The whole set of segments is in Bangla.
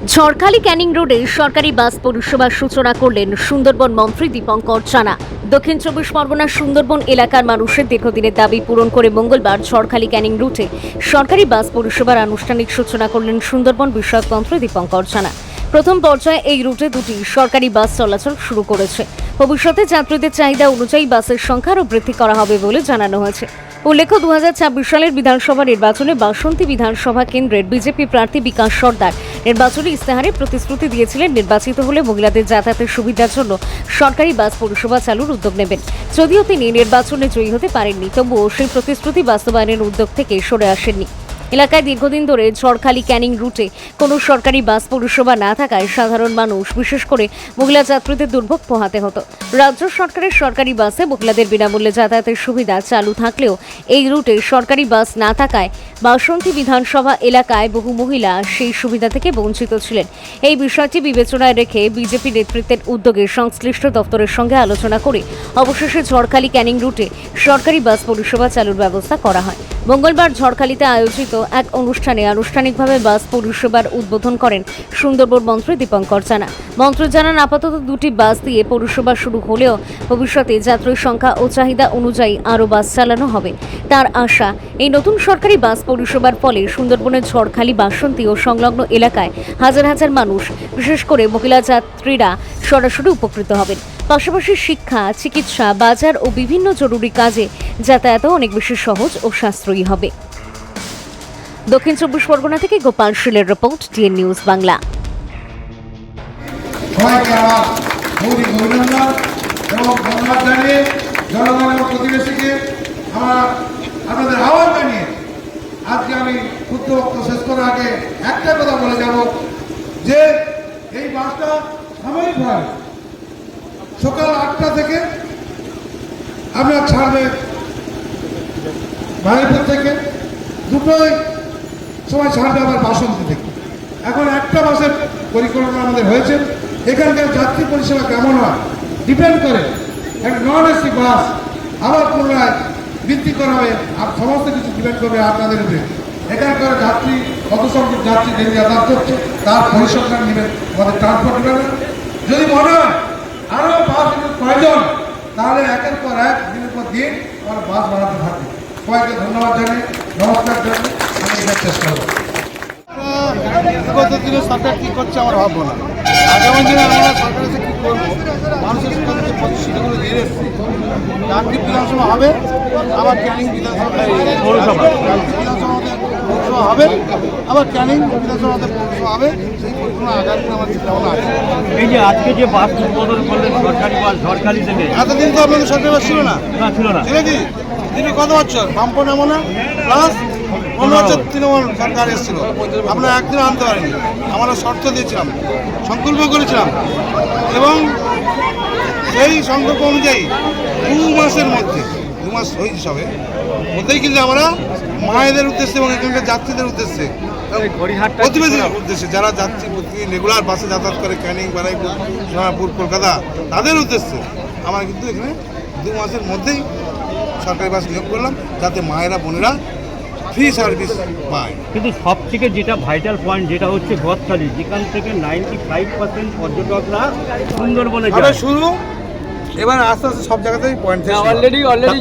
ঝড়খালি ক্যানিং রোডে সরকারি বাস পরিষেবার সূচনা করলেন সুন্দরবন মন্ত্রী দীপঙ্কর চানা। দক্ষিণ চব্বিশ পরগনার সুন্দরবন এলাকার মানুষের দীর্ঘদিনের দাবি পূরণ করে মঙ্গলবার ঝড়খালি ক্যানিং রুটে সরকারি বাস পরিষেবার আনুষ্ঠানিক সূচনা করলেন সুন্দরবন বিষয়ক মন্ত্রী দীপঙ্কর চানা। প্রথম পর্যায়ে এই রুটে দুটি সরকারি বাস চলাচল শুরু করেছে। ভবিষ্যতে যাত্রীদের চাহিদা অনুযায়ী বাসের সংখ্যা আরও বৃদ্ধি করা হবে বলে জানানো হয়েছে। উল্লেখ্য, 2026 সালের বিধানসভা নির্বাচনে বাসন্তী বিধানসভা কেন্দ্রের বিজেপি প্রার্থী বিকাশ সর্দার নির্বাচনী ইস্তেহারে প্রতিশ্রুতি দিয়েছিলেন মহিলাদের যাতায়াতের সুবিধার জন্য সরকারি বাস পরিষেবা চালুর উদ্যোগ নেবেন। যদিও তিনি নির্বাচনে জয়ী হতে পারেননি, তবুও সেই প্রতিশ্রুতি বাস্তবায়নের উদ্যোগ থেকে সরে আসেননি। এলাকায় দীর্ঘদিন ধরে ঝড়খালি ক্যানিং রুটে কোনো সরকারি বাস পরিষেবা না থাকায় সাধারণ মানুষ, বিশেষ করে মহিলা যাত্রীদের দুর্ভোগ পোহাতে হতো। রাজ্য সরকারের সরকারি বাসে মহিলাদের বিনামূল্যে যাতায়াতের সুবিধা চালু থাকলেও এই রুটে সরকারি বাস না থাকায় বাসন্তী বিধানসভা এলাকায় বহু মহিলা সেই সুবিধা থেকে বঞ্চিত ছিলেন। এই বিষয়টি বিবেচনায় রেখে বিজেপি নেতৃত্বের উদ্যোগে সংশ্লিষ্ট দপ্তরের সঙ্গে আলোচনা করে অবশেষে ঝড়খালি ক্যানিং রুটে সরকারি বাস পরিষেবা চালুর ব্যবস্থা করা হয়। মঙ্গলবার ঝড়খালিতে আয়োজিত এক অনুষ্ঠানে আনুষ্ঠানিকভাবে বাস পরিষেবার উদ্বোধন করেন সুন্দরবন মন্ত্রী দীপঙ্কর চানা। মন্ত্রী জানান, আপাতত দুটি বাস দিয়ে পরিষেবা শুরু হলেও ভবিষ্যতে যাত্রীর সংখ্যা ও চাহিদা অনুযায়ী আরও বাস চালানো হবে। তার আশা, এই নতুন সরকারি বাস পরিষেবার ফলে সুন্দরবনের ঝড়খালি, বাসন্তী ও সংলগ্ন এলাকায় হাজার হাজার মানুষ, বিশেষ করে মহিলা যাত্রীরা সরাসরি উপকৃত হবেন। পাশাপাশি শিক্ষা, চিকিৎসা, বাজার ও বিভিন্ন জরুরি কাজে যাতায়াতও অনেক বেশি সহজ ও সাশ্রয়ী হবে। দক্ষিণ চব্বিশ পরগনা থেকে গোপাল শীলের রিপোর্ট, টিএন নিউজ বাংলা। সবাইকে আমার মৌলিক অভিনন্দন এবং ধন্যবাদ জানিয়ে জনগণ এবং প্রতিবেশীকে আপনাদের আহ্বান জানিয়ে আজকে আমি ক্ষুদ্র বক্তব্য শেষ করার আগে একটা কথা বলে যাব যে এই বাসটা সাময়িকভাবে সকাল 8টা থেকে আমরা ছাড়বে মায়াপুর থেকে, দুটোই সময় ছাড়বে আবার বাসন্তী থেকে। এখন একটা বাসের পরিকল্পনা আমাদের হয়েছে। এখানকার যাত্রী পরিষেবা কেমন হয় ডিপেন্ড করে একটা নন এসি বাস আবার পুনরায় বৃদ্ধি করা হবে। আর সমস্ত কিছু ডিপেন্ড করবে আপনাদের উপরে। এখানকার যাত্রী কত সংখ্যক যাত্রী ডেলি যাতায়াত করছে তার পরিসংখ্যান নেবেন আমাদের ট্রান্সপোর্ট ডিপার্টমেন্ট। যদি মনে হয় আরও বাস প্রয়োজন, তাহলে একের পর এক, দিনের পর দিন আমরা বাস বাড়াতে থাকবে। সবাইকে ধন্যবাদ জানিয়ে নমস্কার জানিয়ে আমি এটার চেষ্টা করব। বিগত দিনে সরকার কী করছে আমরা ভাববো না, আগামী দিনে আমরা সরকারের কী করবো, মানুষের সাথে যে প্রতিশ্রুতিগুলো দিয়ে এসেছি। চারটি বিধানসভা হবে, আবার ক্যানিং বিধানসভা পৌরসভা হবে, আবার ক্যানিং বিধানসভাতে পৌরসভা হবে। সেই পরিকল্পনা আগামী দিনে আমার চিন্তা ভাবনা আছে। এই যে আজকে যে বাস উদ্বোধন করলেন সরকারি বাস ঝড়খালি থেকে, এতদিন তো আপনাদের সরকারি বাস ছিল না, ছিল না, ঠিক আছে? তিনি কত বছর বামপন আমনা প্লাস 15 বছর তৃণমূল সরকার এসেছিল, আমরা একদিন আনতে পারিনি। আমরা শর্ত দিয়েছিলাম, সংকল্প করেছিলাম এবং সেই সংকল্প অনুযায়ী 2 মাসের মধ্যে, 2 মাস হয়েছে সবে মধ্যেই কিন্তু আমরা মায়েদের উদ্দেশ্যে এবং এখানকার যাত্রীদের উদ্দেশ্যে, প্রতিবেশীদের উদ্দেশ্যে, যারা যাত্রী প্রতিদিন রেগুলার বাসে যাতায়াত করে ক্যানিং, বারাইপুর, সোনারপুর, কলকাতা, তাদের উদ্দেশ্যে আমরা কিন্তু এখানে 2 মাসের মধ্যেই সরকারি বাস নিয়োগ করলাম, যাতে মায়েরা, বোনেরা ফ্রি সার্ভিস পায়। কিন্তু সব থেকে যেটা ভাইটাল পয়েন্ট যেটা হচ্ছে গদখালি, যেখান থেকে 95% পর্যটকরা সুন্দরবনে যায় শুরু। এবার আস্তে আস্তে সব জায়গাতেই পয়েন্ট অলরেডি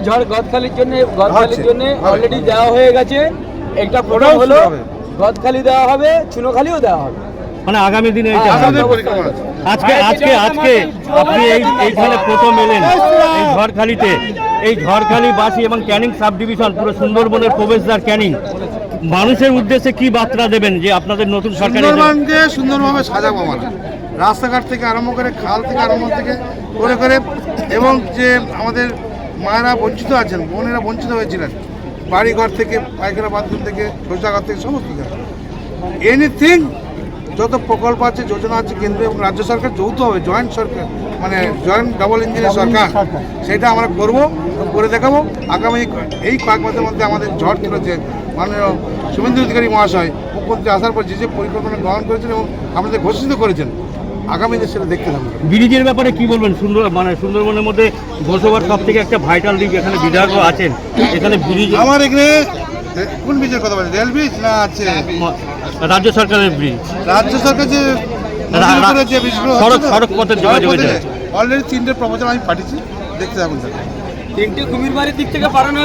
ঝড় গদখালির জন্য অলরেডি দেওয়া হয়ে গেছে। একটা প্রোগ্রাম হলো গদখালি দেওয়া হবে, চুনোখালিও দেওয়া হবে, মানে আগামী দিনে আজকে আপনি এইখানে প্রথম এলেন এই ঝড়খালিতে। এই ঝড়খালিবাসী এবং ক্যানিং সাব ডিভিশন, পুরো সুন্দরবনের প্রবেশদ্বার ক্যানিং, মানুষের উদ্দেশ্যে কি বার্তা দেবেন যে আপনাদের নতুন সরকার সুন্দরবনকে সুন্দরভাবে সাজাবো আমরা, রাস্তাঘাট থেকে আরম্ভ করে, খাল থেকে আরম্ভ করে এবং যে আমাদের মায়েরা বঞ্চিত আছেন, বোনেরা বঞ্চিত হয়েছিলেন, বাড়িঘর থেকে, পায়খানা বাথরুম থেকে, শৌচাগার থেকে, সমস্ত জায়গায় এনিথিং যত প্রকল্প আছে, যোজনা আছে, কেন্দ্র এবং রাজ্য সরকার যৌথ হবে, জয়েন্ট সরকার, মানে জয়েন্ট ডাবল ইঞ্জিনের সরকার, সেটা আমরা করবো, করে দেখাবো। আগামী এই কয়েক মাসের মধ্যে আমাদের ঝড় তুলেছে মাননীয় শুভেন্দু অধিকারী মহাশয়, মুখ্যমন্ত্রী আসার পর যে পরিকল্পনা গ্রহণ করেছেন এবং আমাদের ঘোষিত করেছেন, আগামী দিনে সেটা দেখতে থাকবো। ব্রিজের ব্যাপারে কি বলবেন? সুন্দরবনের মধ্যে ঘোষবার সব থেকে একটা ভাইটাল দিক, এখানে বিধায়কও আছেন, এখানে ব্রিজ, আমার এখানে কোন ব্রিজের কথা বলছেন? রেল ব্রিজ না আছে রাজ্য সরকারের ব্রিজ, রাজ্য সরকার যে নদীর উপরে যে ব্রিজগুলো সড়ক পথের যোগাযোগ হয়েছে। অলরেডি 3টে প্রপোজাল আমি পাঠিয়েছি, দেখতে থাকুন স্যার। 3টে কুমিরবাড়ির দিক থেকে পাঠানো